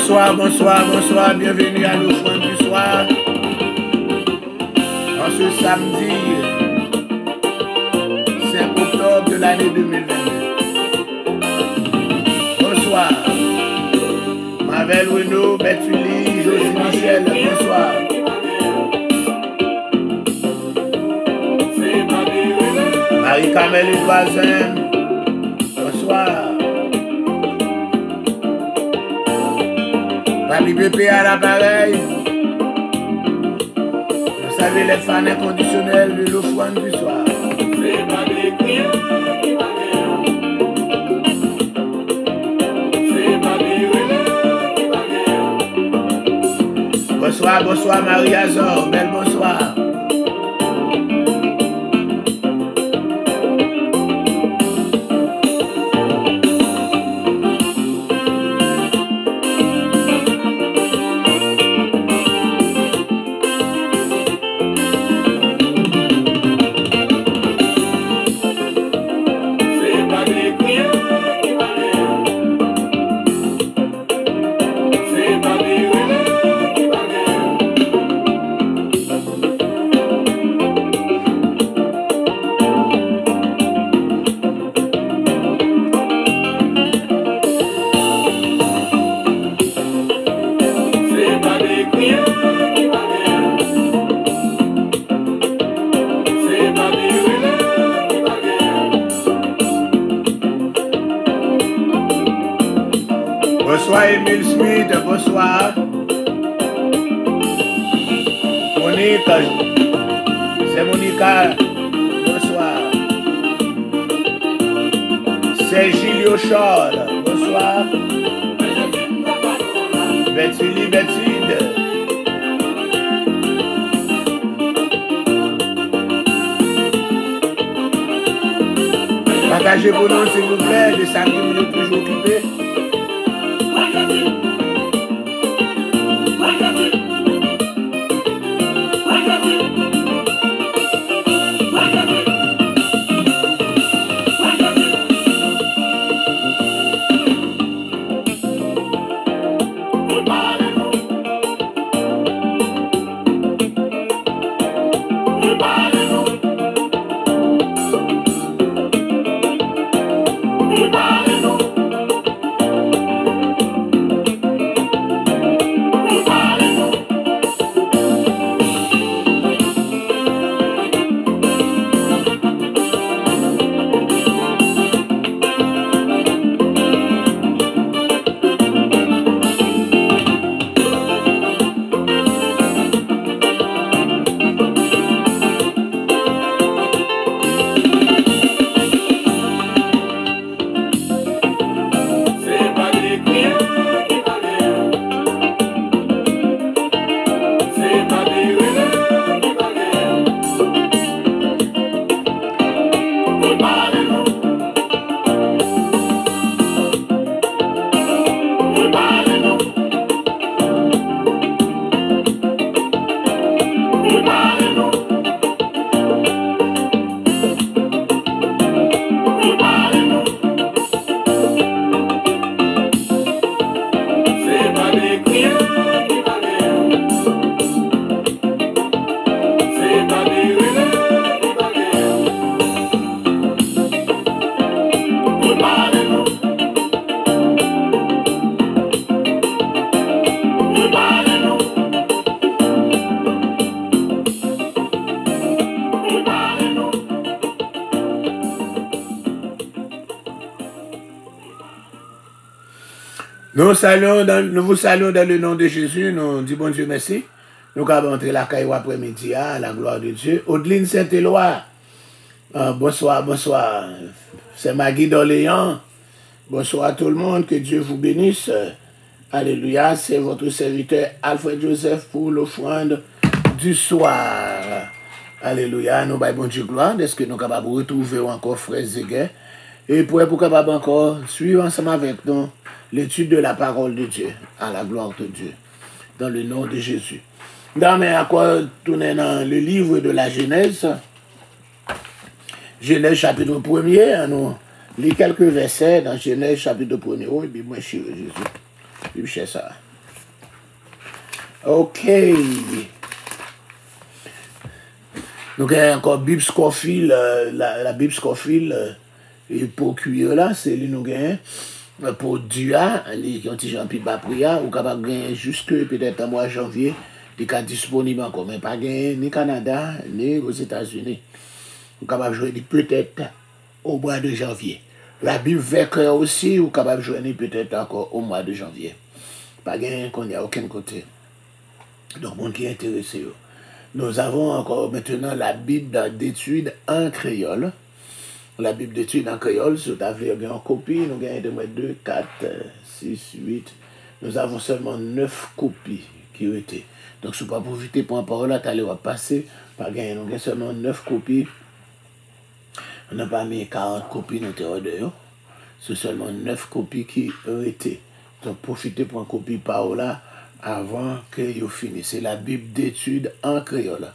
Bonsoir, bonsoir, bonsoir, bienvenue à l'offrande du soir. En ce samedi 5 octobre de l'année 2022. Bonsoir. Mavel Renaud, Bethuli, Josie Michel, bonsoir. Marie-Camille et voisin, bonsoir. Papi Pépé à l'appareil. Vous savez les fans inconditionnels de l'offrande du soir. Bonsoir, bonsoir Marie-Azor, belle bonsoir. Bonsoir Emile Smith, bonsoir. Monique, c'est Monica, bonsoir. C'est Gilio Charles, bonsoir. Bethily, Bethilde. Partagez vos noms s'il vous plaît, les samedis vous êtes toujours occupés. Nous vous saluons dans le nom de Jésus. Nous disons bon Dieu merci. Nous avons entré la caille après-midi à la gloire de Dieu. Audeline Saint-Éloi. Bonsoir, bonsoir. C'est Maggie d'Orléans. Bonsoir à tout le monde. Que Dieu vous bénisse. Alléluia. C'est votre serviteur Alfred Joseph pour l'offrande du soir. Alléluia. Nous baillons bon Dieu gloire. Est-ce que nous sommes capables de retrouver encore frères Zéguet et pour capable encore suivre ensemble avec nous l'étude de la parole de Dieu, à la gloire de Dieu, dans le nom de Jésus. Non, mais à quoi tourner dans le livre de la Genèse, Genèse chapitre 1er, nous lisons quelques versets dans Genèse chapitre 1er. Oh, et puis moi, je suis Jésus. Je sais ça. Ok. Donc, il y a encore Bible Scofield, la Bible Scofield, et pour cuire là, c'est lui nous gagne. Pour Dua, les qui ont dit Jean-Pierre Bapria, ou capable de gagner jusque peut-être en mois de janvier, les cas disponibles encore, mais pas gagner ni Canada, ni aux États-Unis. Ou capable de jouer peut-être au mois de janvier. La Bible Vecteur aussi, ou capable de jouer peut-être encore au mois de janvier. Pas gagner qu'on n'y a aucun côté. Donc, monde qui est intéressé. Nous avons encore maintenant la Bible d'études en créole. La Bible d'études en créole, si vous avez en copie, nous avons 2, 4, 6, 8. Nous avons seulement 9 copies qui ont été. Donc, si vous ne pouvez pas profiter pour un parole, vous allez passer. Pas gagner, nous avons seulement 9 copies. On n'a pas mis 40 copies dans le dehors. C'est seulement 9 copies qui ont été. Donc, profitez pour une copie parole avant que vous finissiez. C'est la Bible d'études en créole.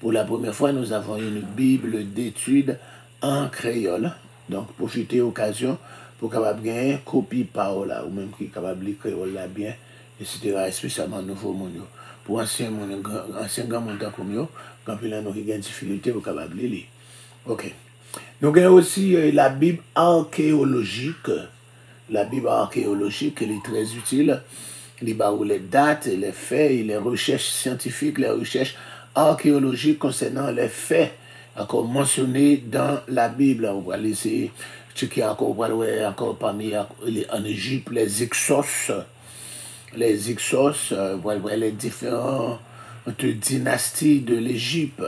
Pour la première fois, nous avons une Bible d'études en créole. Donc, profitez de l'occasion pour capable gagner une copie parole ou même qui est capable de lire créole là bien, etc. Spécialement nouveau monde. Pour ancien grand monde comme yo, quand il y a une difficulté, vous capable de lire. OK. Nous avons aussi la Bible archéologique. La Bible archéologique, elle est très utile. Il y a les dates, les faits, les recherches scientifiques, les recherches archéologiques concernant les faits encore mentionnés dans la Bible. On va laisser ce qui est encore parmi en Égypte, les Hyksos, les différentes dynasties de l'Égypte,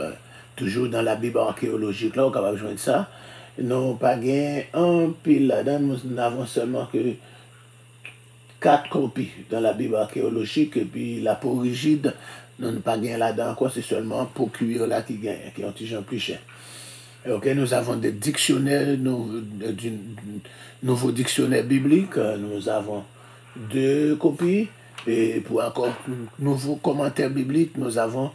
toujours dans la Bible archéologique. Là, on va joindre ça. Nous pas gagné un pile là-dedans, nous n'avons seulement que 4 copies dans la Bible archéologique, et puis la Porrigide, nous n'avons pas gagné là-dedans encore, c'est seulement pour cuire là qui gagne, qui ont toujours plus cher. Ok, nous avons des dictionnaires, du nouveau dictionnaire biblique, nous avons 2 copies, et pour encore nouveau commentaire biblique, nous avons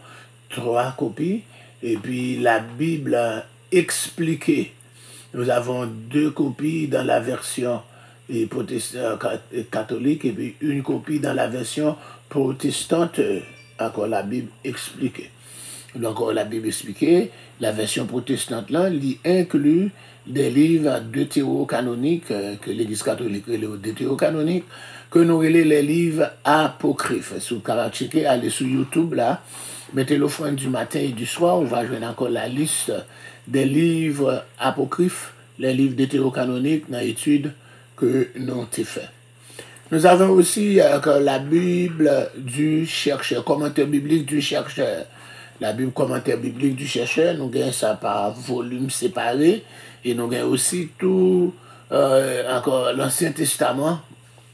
3 copies, et puis la Bible expliquée, nous avons 2 copies dans la version catholique et puis une copie dans la version protestante, encore la Bible expliquée. Donc, la Bible expliquée, la version protestante là, il inclut des livres deutérocanoniques que l'Église catholique est deutérocanonique, que nous relèvons les livres apocryphes. Si vous pouvez checker, allez sur YouTube là, mettez l'offrande du matin et du soir, on va jouer encore la liste des livres apocryphes, les livres deutérocanoniques dans l'étude que nous avons fait. Nous avons aussi la Bible du chercheur, commentaire biblique du chercheur. La Bible commentaire biblique du chercheur, nous avons ça par volume séparé, et nous avons aussi tout encore l'Ancien Testament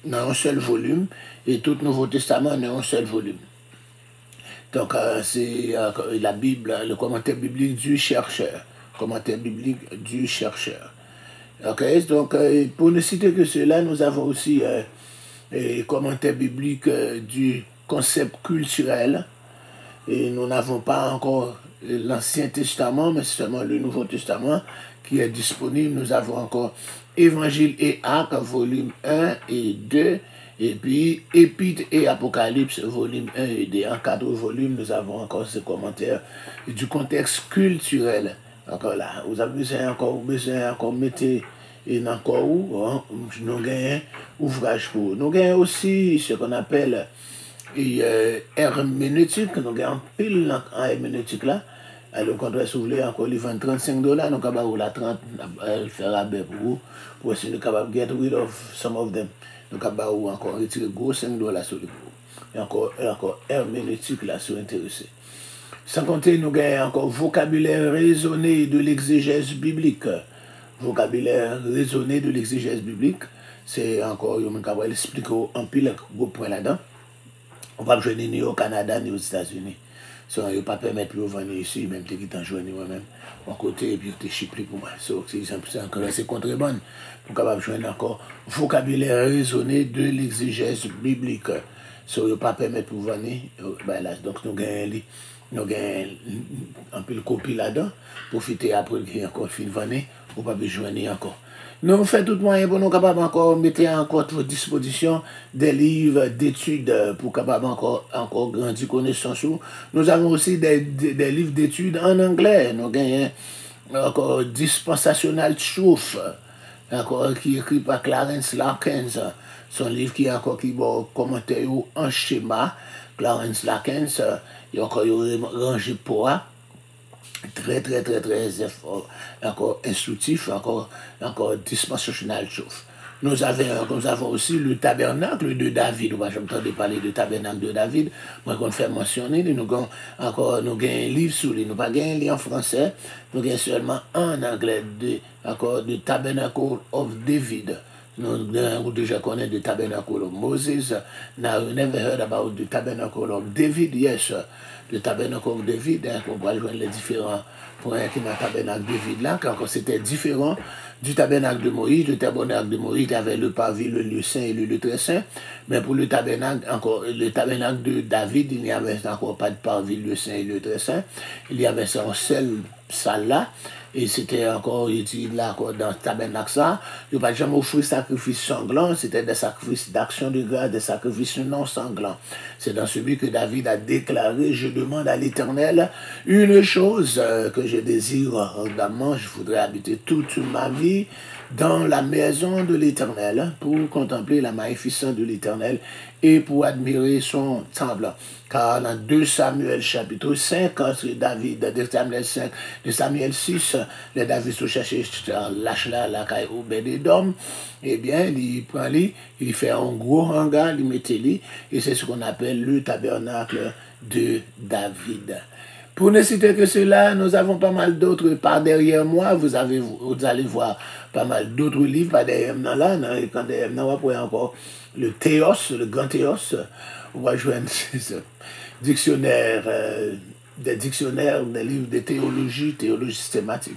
dans un seul volume, et tout le Nouveau Testament dans un seul volume. Donc, c'est la Bible, le commentaire biblique du chercheur. Commentaire biblique du chercheur. Ok, donc, pour ne citer que cela, nous avons aussi commentaire biblique du concept culturel. Et nous n'avons pas encore l'Ancien Testament, mais seulement le Nouveau Testament qui est disponible. Nous avons encore Évangile et Actes, volume 1 et 2. Et puis, Épître et Apocalypse, volume 1 et 2. En 4 volumes, nous avons encore ces commentaires du contexte culturel. Encore là, vous avez besoin encore mettre encore où, hein, nous avons ouvrage pour. Nous avons aussi ce qu'on appelle herméneutique, nous avons un pile en herméneutique là. Alors, quand on s'ouvre encore les $35, nous avons la 30, faire la baie pour essayer de get rid of some of them. nous avons encore retiré gros $5 sur le gros. Et encore herméneutique là, sur intéressé. Sans compter, nous avons encore vocabulaire raisonné de l'exégèse biblique. Vocabulaire raisonné de l'exégèse biblique, c'est encore, on explique en pile gros point là-dedans. On va jouer ni au Canada ni aux États-Unis. So, on ne pas permettre de venir ici, même si tu as joué moi-même, mon côté, et puis tu es chipli pour moi. So, c'est contrebande. Pour capable jouer encore vocabulaire raisonné de l'exégèse biblique. So, on ne pas permettre de venir. Ben là, donc, nous avons un peu de copie là-dedans. Profiter après qu'il y ait encore fin de venir, pour ne pas jouer encore. Nous faisons tout moyen pour nous capables encore mettre encore à votre disposition des livres d'études pour capable encore grandir connaissance. Nous avons aussi des livres d'études en anglais. Nous avons encore Dispensational Truth, encore qui est écrit par Clarence Larkins. Son livre qui est encore qui va commenter en schéma. Clarence Larkins, il a encore rangé pour très encore instructif, encore dispensational truth. Nous avons aussi le tabernacle de David. Moi, j'entendais parler du tabernacle de David. Moi, qu'on fait mentionner, nous avons un livre sur lui. Nous n'avons pas un livre en français. Nous avons seulement en anglais de Tabernacle of David. Nous déjà connaissons the Tabernacle of Moses. Now, we never heard about the Tabernacle of David. Yes, le Tabernacle of David. On va voir les différents points qui dans le Tabernacle de David là, quand c'était différent du Tabernacle de Moïse. Le Tabernacle de Moïse avait le parvis, le lieu saint et le lieu très saint. Mais pour le Tabernacle de David, il n'y avait encore pas de parvis, le lieu saint et le lieu très saint. Il y avait ça en seule salle là. Et c'était encore, il dit là, encore dans le tabernacle ça, il n'y a pas jamais offert sacrifice sanglant, c'était des sacrifices d'action de grâce, des sacrifices non sanglants. C'est dans celui que David a déclaré, je demande à l'Éternel une chose que je désire ardemment, je voudrais habiter toute ma vie dans la maison de l'Éternel pour contempler la magnificence de l'Éternel et pour admirer son temple. Car dans 2 Samuel chapitre 5, quand David, de Samuel 6, le David se cherchait lâche la caille au Obed-Edom, eh bien, il prend il fait un gros hangar, il met lui, et c'est ce qu'on appelle le tabernacle de David. Pour ne citer que cela, nous avons pas mal d'autres par derrière moi. Vous allez voir pas mal d'autres livres par derrière moi là. Quand derrière moi, vous voyez encore le Théos, le grand Théos. On va joindre dictionnaire, des dictionnaires, des livres de théologie systématique.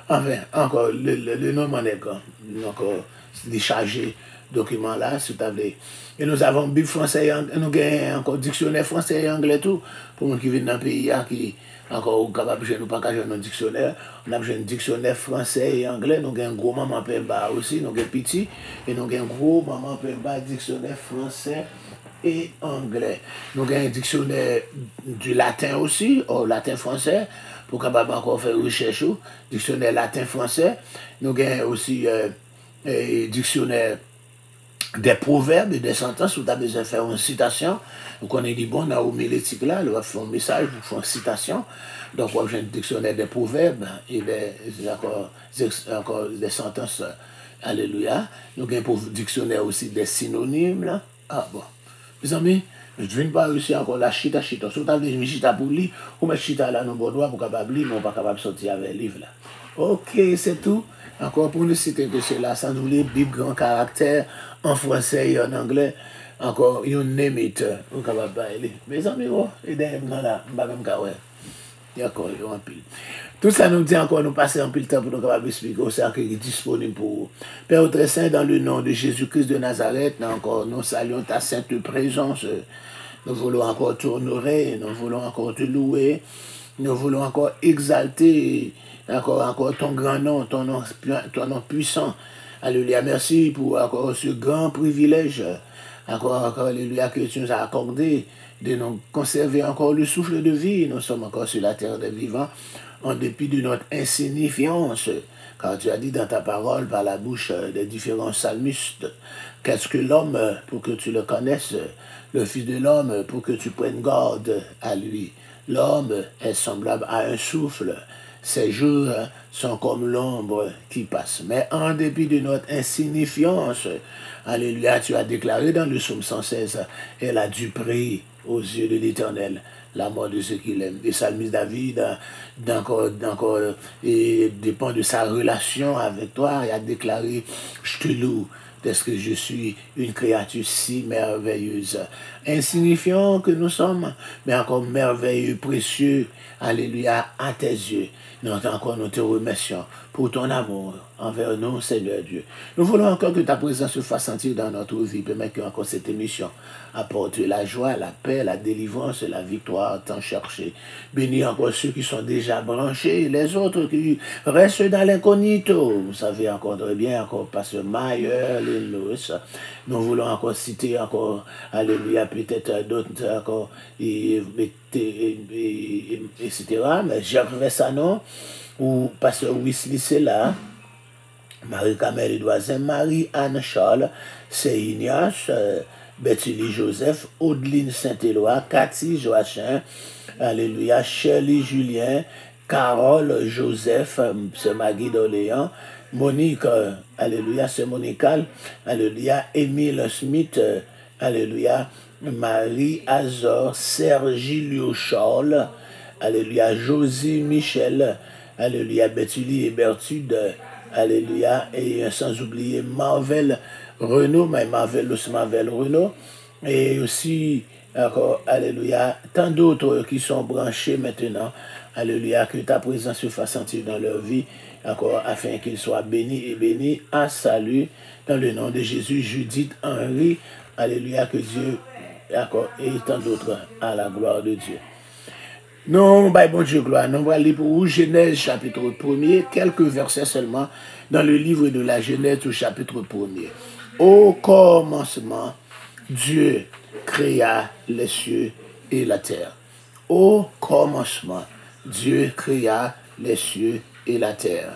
Enfin, encore, le nom en est encore déchargé document là, s'il vous plaît. Et nous avons Bible français, nous avons encore dictionnaire français et anglais tout, pour nous qui viennent d'un pays qui encore capable de nous pas un dictionnaire. On a besoin de dictionnaire français et anglais, nous avons un gros maman Pemba aussi, nous avons petit, et nous avons un gros maman Pemba dictionnaire français et anglais. Nous avons un dictionnaire du latin aussi, au latin français, pour capable encore faire recherche, dictionnaire latin français. Nous avons aussi dictionnaire des proverbes et des sentences où tu as besoin de faire une citation. Donc on est dit, bon, on a omis l'éthique là, on va faire un message, on faire une citation. Donc on a un dictionnaire des proverbes et encore des sentences, alléluia. Donc un dictionnaire aussi des synonymes là. Ah bon. Mes amis, je ne viens pas réussir encore la chita. Si tu as des chita pour lire, ou mettre chita là dans le doigt pour capable lire, mais on n'est pas capable de sortir avec le livre là. Ok, c'est tout. Encore pour ne citer que cela, sans oublier Bible grand caractère en français et en anglais. Encore, you name it. On est capable de parler. Mes amis, et derrière là, je ne vais pas me d'accord, il y a un pile. Tout ça nous dit encore, nous passer un peu le temps pour nous capables expliquer au cercle qui est disponible pour vous. Père très saint, dans le nom de Jésus-Christ de Nazareth, encore, nous saluons ta sainte présence. Nous voulons encore t'honorer, nous voulons encore te louer, nous voulons encore exalter encore ton grand nom, ton nom puissant. Alléluia, merci pour encore ce grand privilège, encore, alléluia, que tu nous as accordé de nous conserver encore le souffle de vie. Nous sommes encore sur la terre des vivants, en dépit de notre insignifiance, car tu as dit dans ta parole, par la bouche des différents psalmistes, qu'est-ce que l'homme pour que tu le connaisses, le Fils de l'homme pour que tu prennes garde à lui. L'homme est semblable à un souffle ces jours sont comme l'ombre qui passe. Mais en dépit de notre insignifiance, alléluia, tu as déclaré dans le psaume 116, elle a du prix aux yeux de l'Éternel, la mort de ceux qui l'aiment. Et psalmiste David, et dépend de sa relation avec toi, il a déclaré, je te loue, parce que je suis une créature si merveilleuse. Insignifiant que nous sommes, mais encore merveilleux, précieux, alléluia, à tes yeux. Nous encore nous te remercions pour ton amour envers nous, Seigneur Dieu. Nous voulons encore que ta présence se fasse sentir dans notre vie, permettre que encore cette émission apporte la joie, la paix, la délivrance, la victoire tant cherchée. Bénis encore ceux qui sont déjà branchés, les autres qui restent dans l'incognito. Vous savez encore très bien, encore Pasteur Mayer, les Lewis. Nous voulons encore citer encore, alléluia, peut-être d'autres encore, etc. Mais Jacques Vessanon, ou Pasteur Wesley, c'est là. Marie-Camille Edouazen, Marie-Anne Charles, c'est Ignace, Betty Joseph, Audeline Saint-Éloi, Cathy Joachim, alléluia, Shirley Julien, Carole Joseph, c'est Maggie d'Orléans, Monique, alléluia, c'est Monical, alléluia, Émile Smith, alléluia, Marie Azor, Sergilio Charles, alléluia, Josie Michel, alléluia, Betty et Bertude, alléluia, et sans oublier Marvel Renault, mais Marvel Renault, et aussi, encore, alléluia, tant d'autres qui sont branchés maintenant, alléluia, que ta présence se fasse sentir dans leur vie, encore, afin qu'ils soient bénis et bénis, à salut, dans le nom de Jésus, Judith, Henri, alléluia, que Dieu, d'accord, et tant d'autres, à la gloire de Dieu. Non, bon Dieu, gloire. Nous allons lire pour Genèse chapitre 1er, quelques versets seulement dans le livre de la Genèse au chapitre 1er. Au commencement, Dieu créa les cieux et la terre. Au commencement, Dieu créa les cieux et la terre.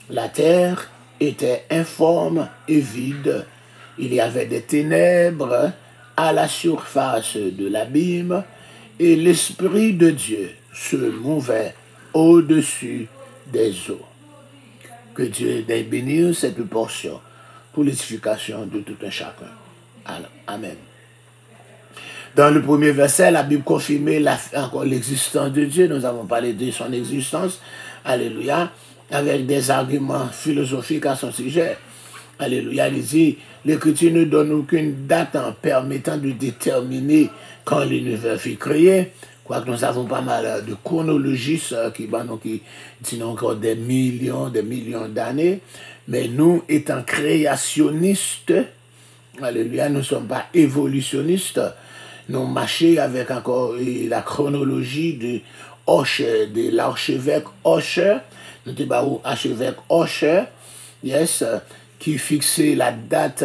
La terre était informe et vide. Il y avait des ténèbres à la surface de l'abîme, et l'Esprit de Dieu se mouvait au-dessus des eaux. Que Dieu ait béni cette portion pour l'édification de tout un chacun. Amen. Dans le premier verset, la Bible confirmait encore l'existence de Dieu. Nous avons parlé de son existence. Alléluia. Avec des arguments philosophiques à son sujet. Alléluia. Il dit, l'Écriture ne donne aucune date en permettant de déterminer quand l'univers fut créé. Quoique nous avons pas mal de chronologistes qui disent encore des millions d'années. Mais nous, étant créationnistes, alléluia, nous ne sommes pas évolutionnistes. Nous marchons avec encore la chronologie de l'archevêque Osher. Nous avons archevêque Osher, yes, qui fixait la date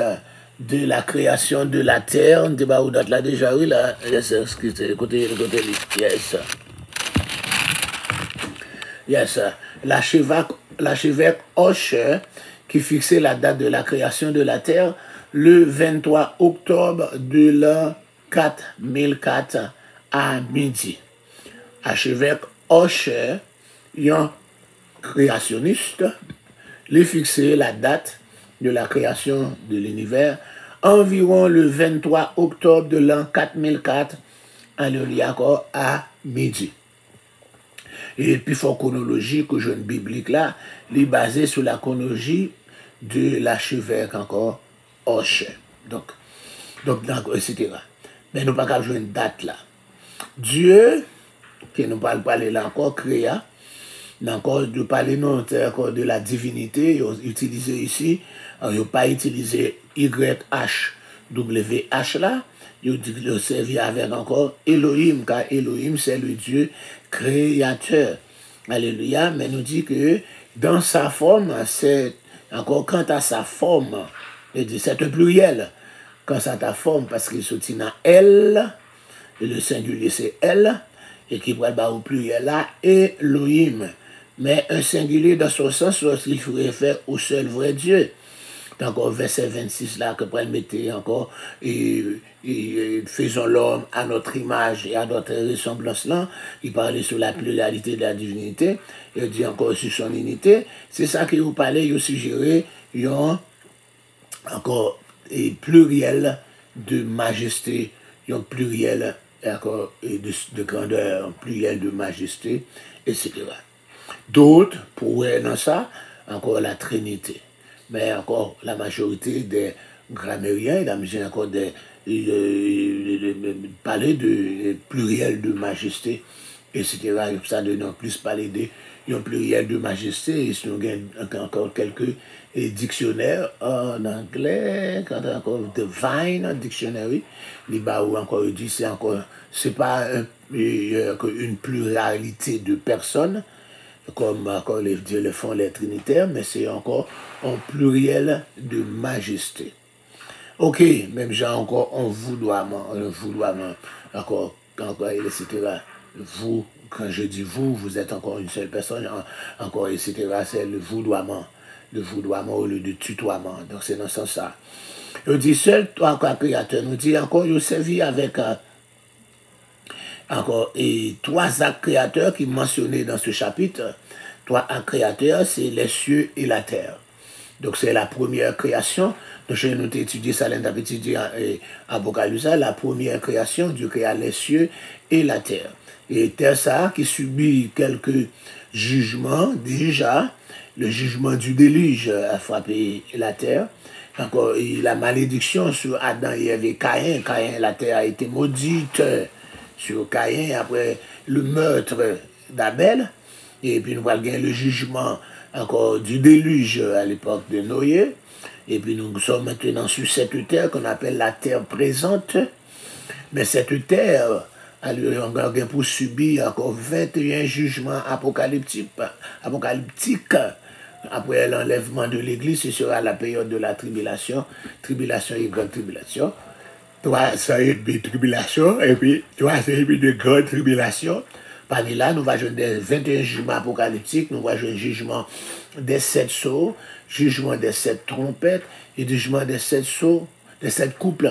de la création de la terre. On ne sait pas où date là déjà, oui, là. Yes, excusez, côté, yes. Yes, l'archevêque Osher, qui fixait la date de la création de la terre, le 23 octobre de l'an 4004 à midi. Archevêque Osher, un créationniste, lui fixait la date de la création de l'univers environ le 23 octobre de l'an 4004 à midi. Et puis, il chronologie que jeune biblique là, il est basé sur la chronologie de l'archevêque encore Osher. Donc, etc. Mais nous ne pouvons pas jouer une date là. Dieu, qui nous parle là encore, créa, encore de parler encore de la divinité, utilisé ici, il n'a pas utilisé YHWH là, il servi avec encore Elohim, car Elohim c'est le Dieu créateur. Alléluia, mais nous dit que dans sa forme, c'est encore quant à sa forme, c'est un pluriel, quant à ta forme, parce qu'il se tient à elle, et le singulier c'est elle, et qui pourrait être au pluriel là, Elohim. Mais un singulier dans son sens, lorsqu'il faut référer au seul vrai Dieu. encore verset 26 là, que Paul mettait encore, et faisons l'homme à notre image et à notre ressemblance là, il parlait sur la pluralité de la divinité, il dit encore sur son unité, c'est ça que vous parlez, vous suggérez, encore et pluriel de majesté, un pluriel encore et de grandeur, un pluriel de majesté, etc. D'autres pourraient dans ça encore la Trinité, mais encore la majorité des grammairiens, la musique encore parler de pluriel de majesté, etc. Ça donne plus parler de un pluriel de majesté, et si nous avons encore quelques dictionnaires en anglais, quand encore Divine Dictionary, les où encore dit c'est encore, c'est pas une pluralité de personnes, comme encore le font les trinitaires, mais c'est encore un pluriel de majesté. Ok, même genre encore un vouloiement, encore, etc. Vous, quand je dis vous, vous êtes encore une seule personne, encore, etc. C'est le vouloiement au lieu de tutoiement. Donc c'est dans ce sens-là. Je dis seul toi, créateur, nous dit encore, je servi avec encore, et trois actes créateurs qui mentionnés dans ce chapitre. Trois actes créateurs, c'est les cieux et la terre. Donc c'est la première création. Donc je vais étudier ça, étudier Apocalypse, la première création, Dieu créa les cieux et la terre. Et terre ça qui subit quelques jugements déjà. Le jugement du déluge a frappé la terre. Encore la malédiction sur Adam et Ève et Caïn. Caïn, la terre a été maudite sur Caïn après le meurtre d'Abel. Et puis nous allons gagner le jugement encore du déluge à l'époque de Noé. Et puis nous sommes maintenant sur cette terre qu'on appelle la terre présente. Mais cette terre, elle a pour subir encore 21 jugements apocalyptiques. Après l'enlèvement de l'Église, ce sera la période de la tribulation. Tribulation et grande tribulation. 3 ans et demi de tribulation, et puis 3 ans et demi de grande tribulation. Parmi là, nous allons jouer des 21 jugements apocalyptiques, nous allons jouer le jugement des 7 sceaux, jugement des 7 trompettes, et jugement des 7 sceaux, des 7 coupes,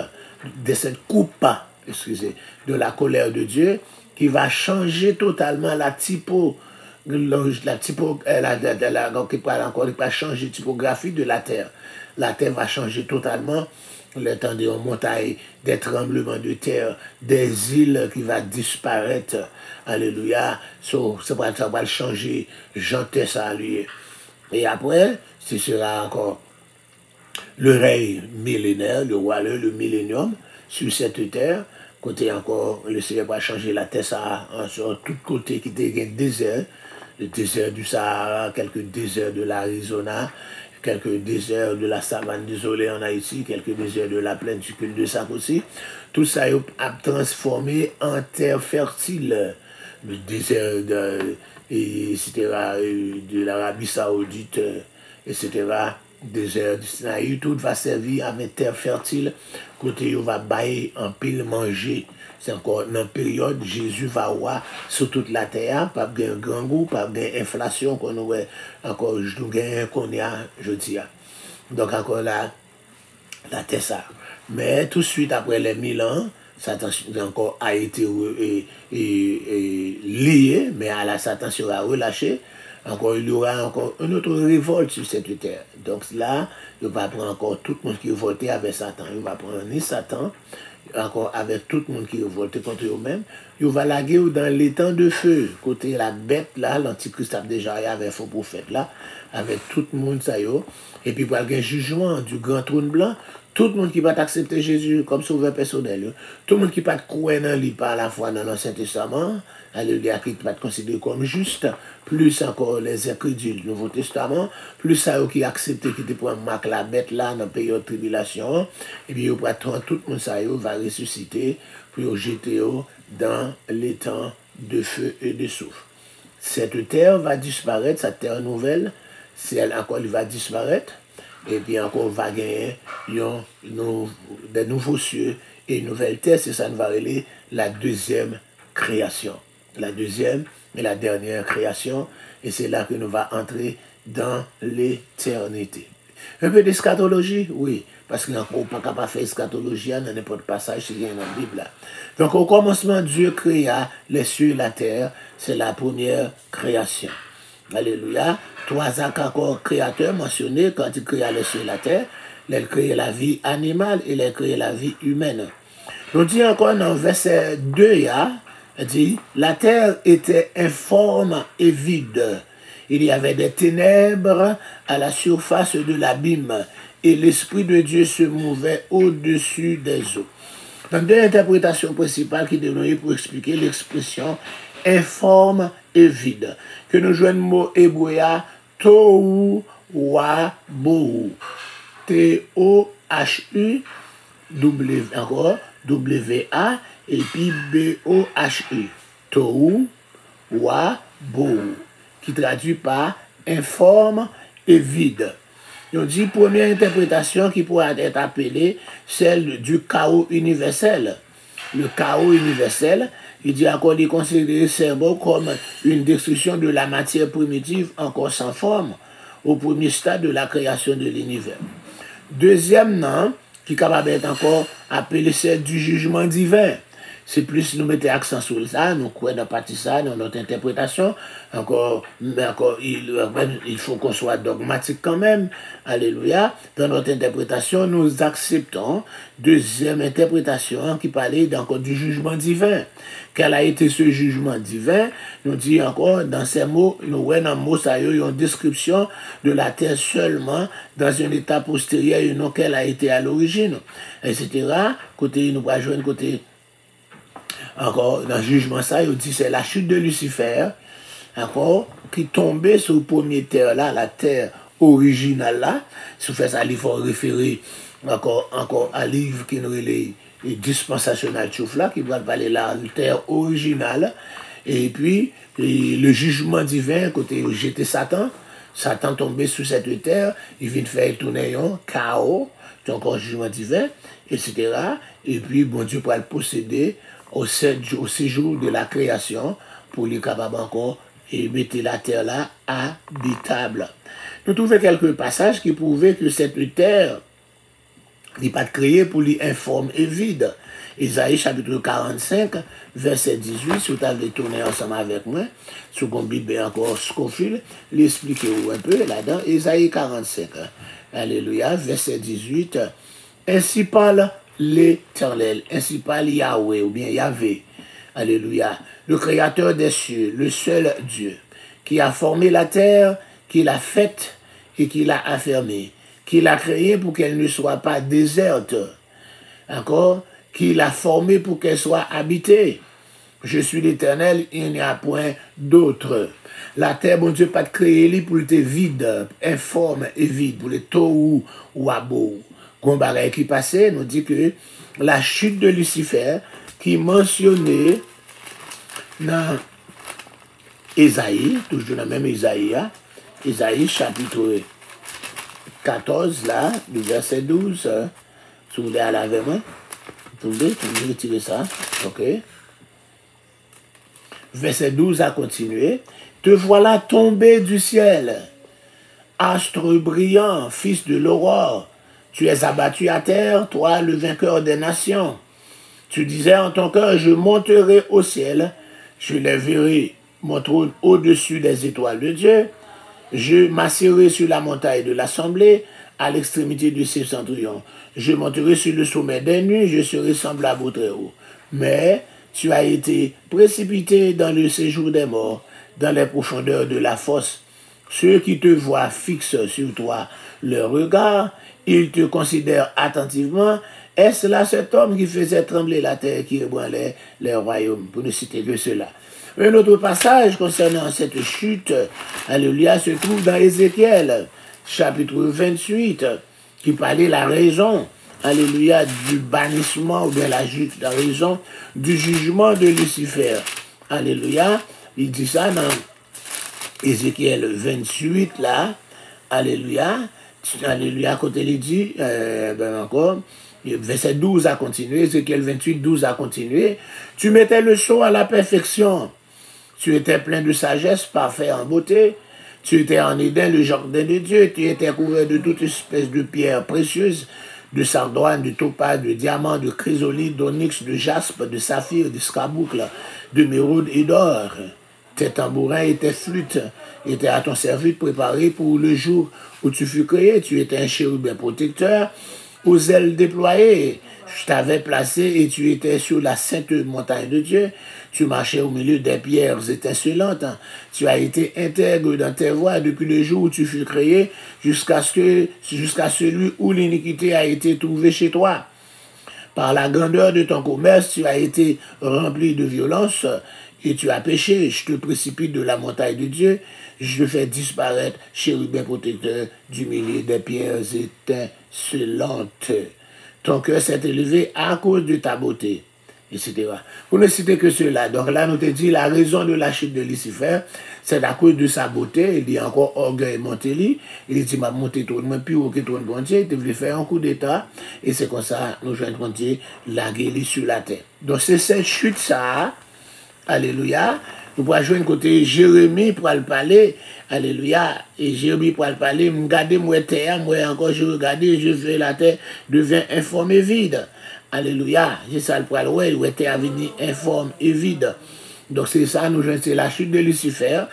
excusez, de la colère de Dieu, qui va changer totalement la typo, qui va changer la typographie de la terre. La terre va changer totalement. Le temps des montagnes, des tremblements de terre, des îles qui vont disparaître. Alléluia. Ça va changer. J'entends ça à lui. Et après, ce sera encore le règne millénaire, le roi, le millénium, sur cette terre. Côté encore, le Seigneur va changer la terre, ça, sur tout côté qui était un désert. Le désert du Sahara, quelques déserts de l'Arizona, quelques déserts de la savane désolée en Haïti, quelques déserts de la plaine du cul de Sac aussi. Tout ça a transformé en terre fertile. Le désert etc., de l'Arabie Saoudite, etc., désert du Sinaï, tout va servir avec terre fertile, côté où va bailler en pile manger. C'est encore dans la période Jésus va voir sur toute la terre, pas de grand goût, pas d'inflation qu'on aurait encore, qu'on y a, je dis. Donc encore là, la terre ça. Mais tout de suite après les 1000 ans, Satan encore a été lié, mais à la Satan sera relâché. Encore, il y aura encore une autre révolte sur cette terre. Donc là, il va prendre encore tout le monde qui est révolté avec Satan. Il va prendre ni Satan, encore avec tout le monde qui est révolté contre eux-mêmes. Il va laguer dans les temps de feu. Côté la bête là, l'antichrist a déjà avec faux prophète là, avec tout le monde ça y est. Et puis pour le jugement du grand trône blanc, tout le monde qui va accepter Jésus comme sauveur personnel, tout le monde qui va croire dans lui par la foi dans l'Ancien Testament, alléluia, qui va être considéré comme juste, plus encore les incrédules du Nouveau Testament, plus ça qui accepté qui te prend marque la bête là dans la période de tribulation, et puis tout le monde ça va ressusciter pour jeter dans les temps de feu et de souffle. Cette terre va disparaître, cette terre nouvelle, si elle encore elle va disparaître, et puis encore on va gagner des nouveaux cieux et une nouvelle terre, c'est ça nous va relayer la deuxième création. La deuxième et la dernière création, et c'est là que nous va entrer dans l'éternité. Un peu d'eschatologie, oui. Parce qu'on n'est pas capable de faire eschatologie dans n'importe quel passage qui vient dans la Bible. Là. Donc au commencement, Dieu créa les cieux et la terre. C'est la première création. Alléluia. Trois actes encore créateurs mentionnés quand il créa les cieux et la terre. Il a créé la vie animale et il a créé la vie humaine. On dit encore dans verset 2, il dit, la terre était informe et vide. Il y avait des ténèbres à la surface de l'abîme et l'Esprit de Dieu se mouvait au-dessus des eaux. Donc, deux interprétations principales qui donnent pour expliquer l'expression informe et vide. Que nous jouons le mot hébreu tohu wa bohu. T-O-H-U, encore, W-A, et puis B-O-H-U. Tohu wa bohu, qui traduit par informe et vide. On dit première interprétation qui pourrait être appelée celle du chaos universel. Le chaos universel, il dit encore il considère le cerveau comme une destruction de la matière primitive encore sans forme au premier stade de la création de l'univers. Deuxième nom, qui est capable d'être encore appelé celle du jugement divin. C'est plus nous mettons accent sur ça, nous croyons dans partie ça, dans notre interprétation. Encore, il faut qu'on soit dogmatique quand même. Alléluia. Dans notre interprétation, nous acceptons deuxième interprétation qui parlait encore du jugement divin. Quel a été ce jugement divin? Nous dit encore dans ces mots, nous voyons dans mots ça, une description de la terre seulement dans un état postérieur, et non qu'elle a été à l'origine, etc. Côté, nous va jouer côté. Encore, dans le jugement, ça, il dit c'est la chute de Lucifer, encore, qui tombait sur le premier terre là, la terre originale là. Si vous faites ça, il faut référer encore à livre qui nous est dispensational chouf là, qui va parler là, la terre originale. Et puis, le jugement divin, côté jeter Satan, Satan tombé sur cette terre, il vient faire tourner un chaos, encore jugement divin, etc. Et puis, bon Dieu pourra le posséder au séjour de la création pour lui capable encore et mettre la terre là habitable. Nous trouvons quelques passages qui prouvaient que cette terre n'est pas créée pour lui informe et vide. Isaïe chapitre 45, verset 18, si vous avez tourné ensemble avec moi, sur mon Bible encore Scofield, l'expliquer un peu là-dedans, Isaïe 45, alléluia, verset 18, ainsi parle l'Éternel, ainsi parle Yahweh, ou bien Yahvé, alléluia, le créateur des cieux, le seul Dieu, qui a formé la terre, qui l'a faite et qui l'a affermée, qui l'a créée pour qu'elle ne soit pas déserte, encore, qui l'a formée pour qu'elle soit habitée. Je suis l'Éternel, il n'y a point d'autre. La terre, mon Dieu, pas de créer pour être vide, informe et vide, pour les tohu ou abo. Combat qui passait, nous dit que la chute de Lucifer, qui mentionnait dans Isaïe, toujours dans le même Isaïe, Isaïe chapitre 14, là, du verset 12, si vous voulez aller avec moi, vous voulez retirer ça, ok. Verset 12 a continué. Te voilà tombé du ciel, astre brillant, fils de l'aurore. Tu es abattu à terre, toi le vainqueur des nations. Tu disais en ton cœur, je monterai au ciel, je lèverai mon trône au-dessus des étoiles de Dieu, je m'asserai sur la montagne de l'assemblée, à l'extrémité du septentrion. Je monterai sur le sommet des nues, je serai semblable au Très-Haut. Mais tu as été précipité dans le séjour des morts, dans les profondeurs de la fosse. Ceux qui te voient fixent sur toi leur regard, ils te considèrent attentivement. Est-ce là cet homme qui faisait trembler la terre, qui ébranlait les royaumes, pour ne citer que cela. Un autre passage concernant cette chute, alléluia, se trouve dans Ézéchiel, chapitre 28, qui parlait la raison, alléluia, du bannissement, ou bien la raison du jugement de Lucifer. Alléluia, il dit ça dans Ézéchiel 28, là, alléluia, côté il dit, encore, verset 12 a continué, Ézéchiel 28, 12 a continué, tu mettais le sceau à la perfection, tu étais plein de sagesse, parfait en beauté, Tu étais en Éden, le jardin de Dieu. Tu étais couvert de toute espèce de pierres précieuses, de sardoine, de topaz, de diamant, de chrysolite, d'onyx, de jaspe, de saphir, de scarboucle, de méraude et d'or. Tes tambourins et tes flûtes étaient à ton service préparés pour le jour où tu fus créé. Tu étais un chérubin protecteur aux ailes déployées. Je t'avais placé et tu étais sur la sainte montagne de Dieu. Tu marchais au milieu des pierres étincelantes. Tu as été intègre dans tes voies depuis le jour où tu fus créé jusqu'à celui où l'iniquité a été trouvée chez toi. Par la grandeur de ton commerce, tu as été rempli de violence et tu as péché. Je te précipite de la montagne de Dieu. Je te fais disparaître, chérubin protecteur, du milieu des pierres étincelantes. Ton cœur s'est élevé à cause de ta beauté, etc. Pour ne citer que cela. Donc là, nous te dit la raison de la chute de Lucifer, c'est à cause de sa beauté. Il dit encore orgueil monté. Il dit, m'a monté trop de plus haut que trop de bon Dieu. Il voulait faire un coup d'état. Et c'est comme ça, nous jouons bon Dieu, la guérir sur la terre. Donc c'est cette chute, ça. Alléluia. Nous pourrons jouer un côté Jérémie pour le parler. Alléluia. Et Jérémie pour le parler. Regardez moi terre, moi encore je regarde, je fais la terre devient informe et vide. Alléluia. C'est ça le poil, ouais, la terre venu informe et vide. Donc c'est ça, nous jouons, c'est la chute de Lucifer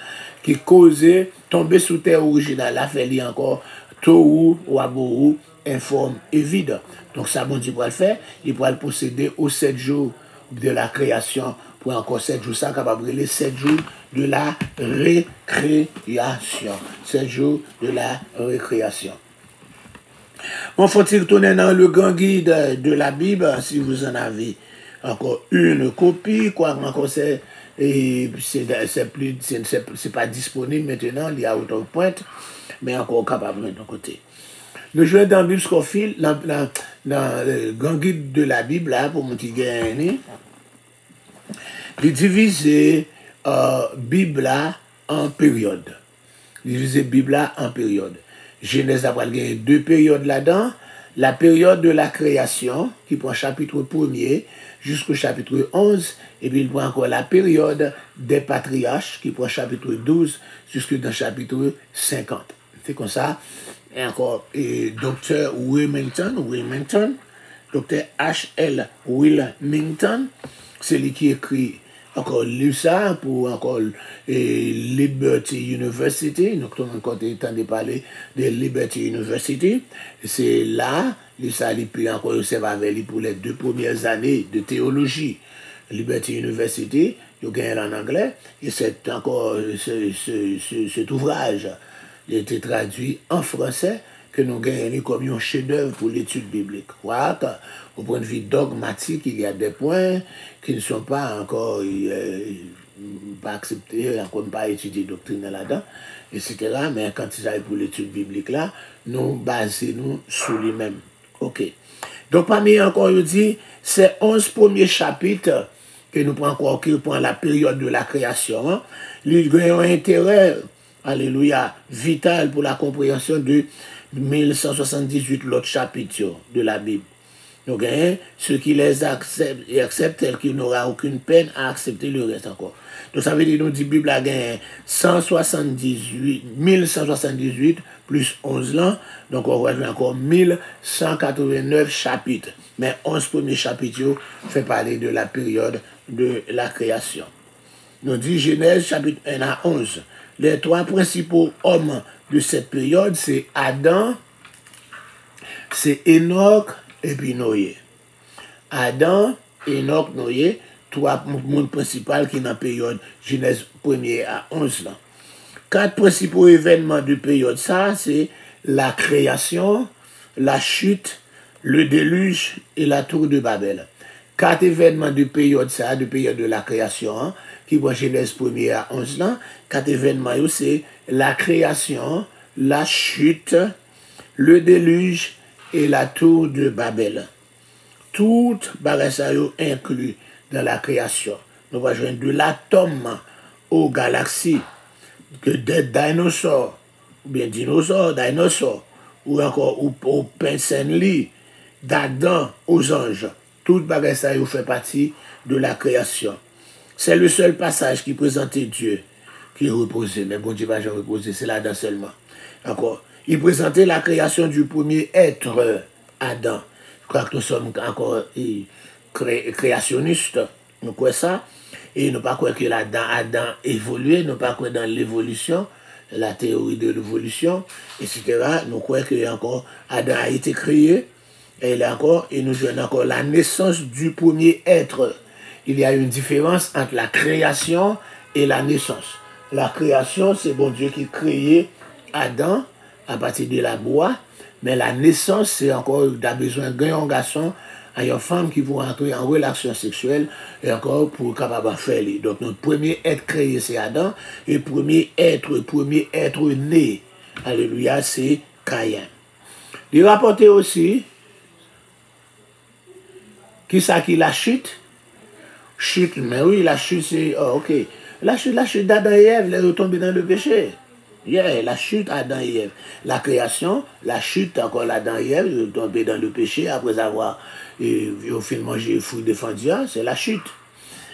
qui causait tomber sous terre originale. La fait lui encore Tohu, Wabohu, informe et vide. Donc ça, bon Dieu pourra le faire. Il pourra le posséder aux 7 jours de la création. Pour encore 7 jours, ça capable de les 7 jours de la récréation. 7 jours de la récréation. Bon, faut-il retourner dans le grand guide de la Bible, si vous en avez encore une copie, quoi, encore c'est pas disponible maintenant, il y a autant de pointes, mais encore capable de ton côté. Nous jouons dans Bible Scofield, dans le grand guide de la Bible, là, pour mon petit gagné. Il divise Bible en périodes. Il divise Bible en périodes. Genèse a gagné 2 périodes là-dedans. La période de la création, qui prend chapitre 1er jusqu'au chapitre 11, et puis il prend encore la période des patriarches, qui prend chapitre 12 jusqu'au chapitre 50. C'est comme ça. Et encore, docteur Wilmington, docteur H.L. Wilmington, c'est lui qui écrit encore lu ça pour encore Liberty University. Donc, tout le monde entend parler de Liberty University. C'est là, ça, il peut encore observer pour les 2 premières années de théologie. Liberty University, il y a en anglais, et c'est encore cet ouvrage il a été traduit en français que nous gagnons comme un chef-d'œuvre pour l'étude biblique. Au point de vue dogmatique, il y a des points qui ne sont pas encore pas acceptés, encore pas étudiés doctrine là-dedans, etc. Mais quand il s'agit pour l'étude biblique là, nous basons sur lui-même. OK. Donc parmi encore, il dit, c'est 11 premiers chapitres que nous prenons encore, qui prend la période de la création. Hein. Ils ont un intérêt, alléluia, vital pour la compréhension de 1178 l'autre chapitre de la Bible. Donc, ceux qui les acceptent et acceptent, tel qu'il n'aura aucune peine à accepter le reste encore. Donc, ça veut dire que nous dit Bible a gagné 1178 plus 11 ans. Donc, on va encore 1189 chapitres. Mais 11 premiers chapitres fait parler de la période de la création. Nous dit Genèse chapitre 1 à 11. Les 3 principaux hommes de cette période, c'est Adam, c'est Enoch et puis Noé. Adam, Enoch, Noé, 3 mondes principaux qui sont dans la période Genèse 1er à 11 ans. 4 principaux événements de période, ça, c'est la création, la chute, le déluge et la tour de Babel. 4 événements de période, ça, de période de la création, hein, qui vont Genèse 1er à 11 ans. 4 événements, c'est la création, la chute, le déluge et la tour de Babel. Toutes bagages inclus dans la création. Nous allons joindre de l'atome aux galaxies, que des dinosaures, ou bien dinosaures, ou encore au pincenli, d'Adam aux anges. Toutes bagages fait partie de la création. C'est le seul passage qui présentait Dieu qui reposait, mais bon Dieu va jamais reposer, c'est l'Adam seulement. Encore. Il présentait la création du premier être, Adam. Je crois que nous sommes encore créationnistes, nous croyons ça, et nous pas croire que Adam évolué, nous pas croire dans l'évolution, la théorie de l'évolution, etc. Nous croyons que encore Adam a été créé, et nous jouons encore la naissance du premier être. Il y a une différence entre la création et la naissance. La création, c'est bon Dieu qui créé Adam à partir de la bois, mais la naissance, c'est encore, il a besoin d'un garçon, une femme qui vont entrer en relation sexuelle, et encore pour capable faire. Donc notre premier être créé, c'est Adam, et le premier être né, alléluia, c'est Caïn. Il rapportait aussi, qui ça qui la chute? Chute, mais oui, la chute, c'est, oh, ok. La chute d'Adam et Ève, elle est retombée dans le péché. Yeah, la chute Adam et Ève. La création, la chute encore l'Adam et Ève, ils sont tombés dans le péché après avoir au fait manger le fruit défendu, c'est la chute.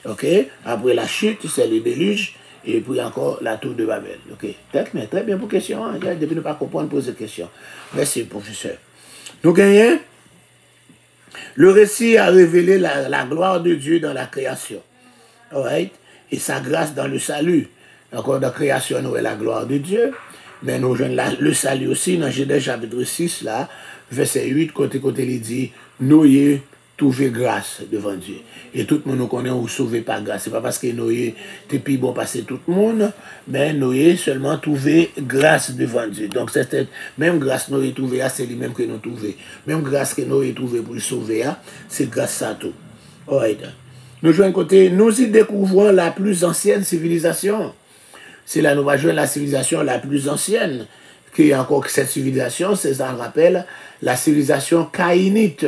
Ok? Après la chute, c'est le déluge, et puis encore la tour de Babel. Ok? Très bien pour question. Hein? Depuis ne pas comprendre, poser question. Merci, professeur. Nous gagnons. Le récit a révélé la gloire de Dieu dans la création. Alright? Et sa grâce dans le salut. Encore dans la création, nous avons la gloire de Dieu. Mais nous avons le salut aussi dans Genèse chapitre 6, là, verset 8, côté il dit, nous avons trouvé grâce devant Dieu. Et tout le monde nous connaît ou sauvé par grâce. Ce n'est pas parce que nous avons plus bon passer tout le monde, mais nous avons seulement trouvé grâce devant Dieu. Donc, c'est même grâce que nous avons trouvé, c'est lui-même que nous avons trouvé. Même grâce que nous avons trouvé pour le sauver, c'est grâce à tout. Alright. Nous jouons côté, nous y découvrons la plus ancienne civilisation. C'est là nous va jouer la civilisation la plus ancienne, qui est encore cette civilisation, c'est ça on rappelle, la civilisation caïnite.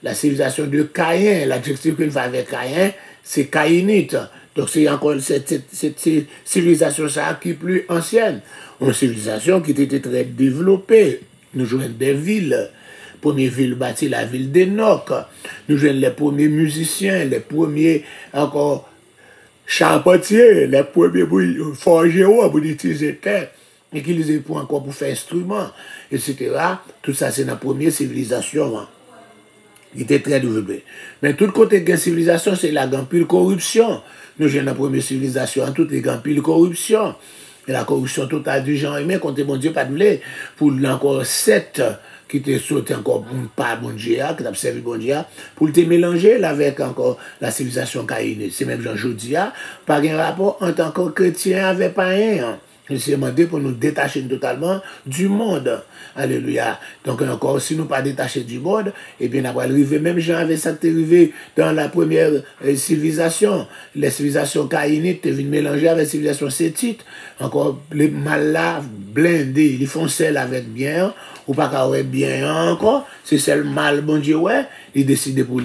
La civilisation de Caïn, l'adjectif qu'il fait avec Caïn, c'est caïnite. Donc c'est encore cette civilisation ça qui est plus ancienne. Une civilisation qui était très développée. Nous jouons des villes. Première ville bâtie, la ville d'Enoch. Nous jouons les premiers musiciens, les premiers encore charpentiers, les premiers forgerons pour utiliser terre, et qui les pour encore pour faire instruments, etc. Tout ça, c'est la première civilisation. Hein. Il était très développé. Mais tout côté de la civilisation, c'est la grande pile corruption. Nous, j'ai la première civilisation, en toutes les grandes piles corruption. Et la corruption totale du genre humain, quand mon Dieu pas de blé, pour encore 7 qui te sauté encore pas bon Dieu, qui t'a servi bon Dieu, pour te mélanger avec encore la civilisation caïnée. C'est même Jean Jodia, pas un rapport en tant que chrétien avec païen. Il s'est demandé pour nous détacher totalement du monde. Alléluia. Donc encore, si nous pas détachés du monde, eh bien, on va arriver, même Jean avait ça arrivé dans la première civilisation. Les civilisations caïnites viennent mélanger avec la civilisation sétite. Encore, les mal là, blindés, ils font celle avec bien, ou pas qu'à bien encore. C'est celle mal, bon Dieu, ouais, ils décident pour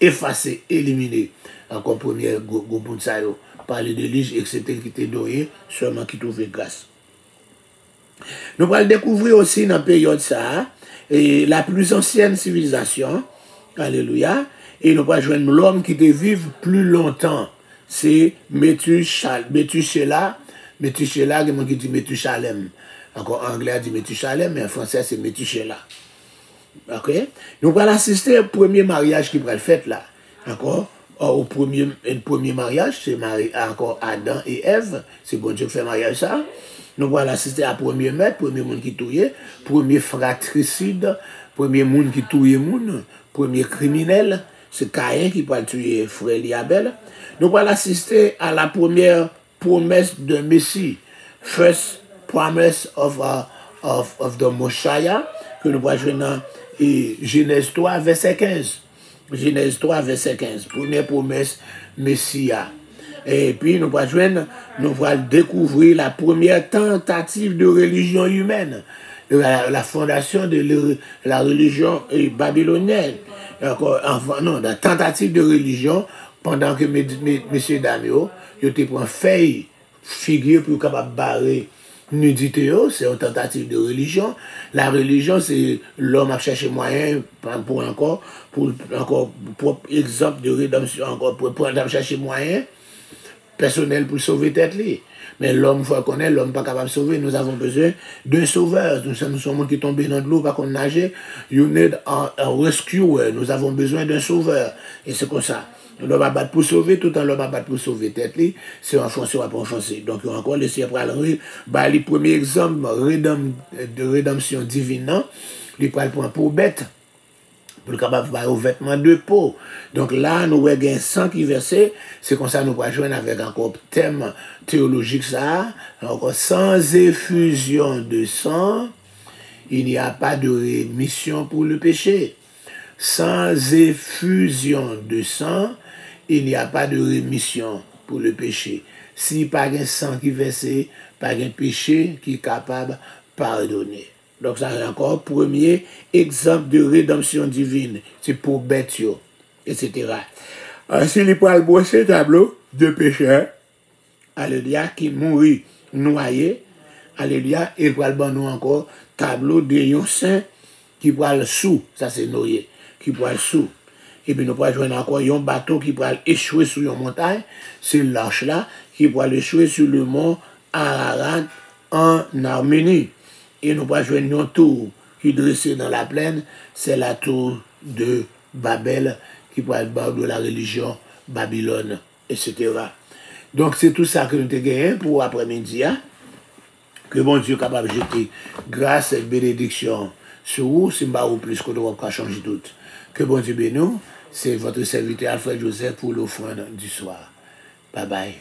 effacer, éliminer. Encore, première groupe de ça, parler de l'île, etc., qui était doué, seulement qui trouvait grâce. Nous allons découvrir aussi dans la période ça, et la plus ancienne civilisation, alléluia, et nous allons joindre l'homme qui devait vivre plus longtemps. C'est Methuselah, qui dit Methusalem. Encore en anglais, dit Methusalem, mais en français, c'est Methuselah. Ok? Nous allons assister au premier mariage qui va le fait là. Encore? Au premier mariage, c'est encore Adam et Ève. C'est bon Dieu qui fait mariage ça. Nous allons assister à premier maître, premier monde qui touille, premier fratricide, premier monde qui touille monde, premier criminel, c'est Caïn qui va tuer frère Abel. Nous allons assister à la première promesse de Messie, first promise of the Messiah, que nous allons jouer dans Genèse 3, verset 15. Genèse 3, verset 15. Première promesse, Messia. Et puis, nous allons découvrir la première tentative de religion humaine. La fondation de la religion babylonienne. Non, la tentative de religion, pendant que messieurs dames, ils étaient pour feuille, figure pour capable barrer nudité, c'est une tentative de religion. La religion, c'est l'homme a cherché moyen pour exemple de rédemption, encore pour chercher moyen personnel pour sauver tête. Mais l'homme, il faut connaître, l'homme pas capable de sauver. Nous avons besoin d'un sauveur. Nous sommes qui tombés dans l'eau, pas qu'on nager. You need a rescuer. Nous avons besoin d'un sauveur. Et c'est comme ça. L'homme a battu pour sauver, tout en l'homme a battu pour sauver tête. C'est enfoncé ou pas enfoncé. Donc, il y a encore le ciel pour aller. Le premier exemple de rédemption divine, non? Il prend pour bête. Pour le capable de aux vêtements de peau. Donc là, nous avons un sang qui versé. C'est comme ça nous pouvons jouer avec encore thème théologique ça. Encore sans effusion de sang, il n'y a pas de rémission pour le péché. Sans effusion de sang, il n'y a pas de rémission pour le péché. Si pas un sang qui versé, pas un péché qui est capable de pardonner. Donc ça c'est encore premier exemple de rédemption divine. C'est pour bête, etc. Ainsi, il peut brosser tableau de pécheurs, alléluia, qui mourit noyé, alléluia, et il peut nous encore tableau de un saint qui peut aller sous, ça c'est noyé, qui peut aller sous. Et puis nous pouvons jouer encore un bateau qui peut échouer sur une montagne, c'est l'arche là, qui peut échouer sur le mont Ararat en Arménie. Et nous pouvons jouer une tour qui est dressée dans la plaine, c'est la tour de Babel, qui peut être de la religion Babylone, etc. Donc c'est tout ça que nous avons gagné pour après-midi. Hein? Que bon Dieu est capable de jeter grâce et bénédiction sur vous, si ou plus que nous avons changé tout. Que bon Dieu bénisse, c'est votre serviteur Alfred Joseph pour l'offrande du soir. Bye bye.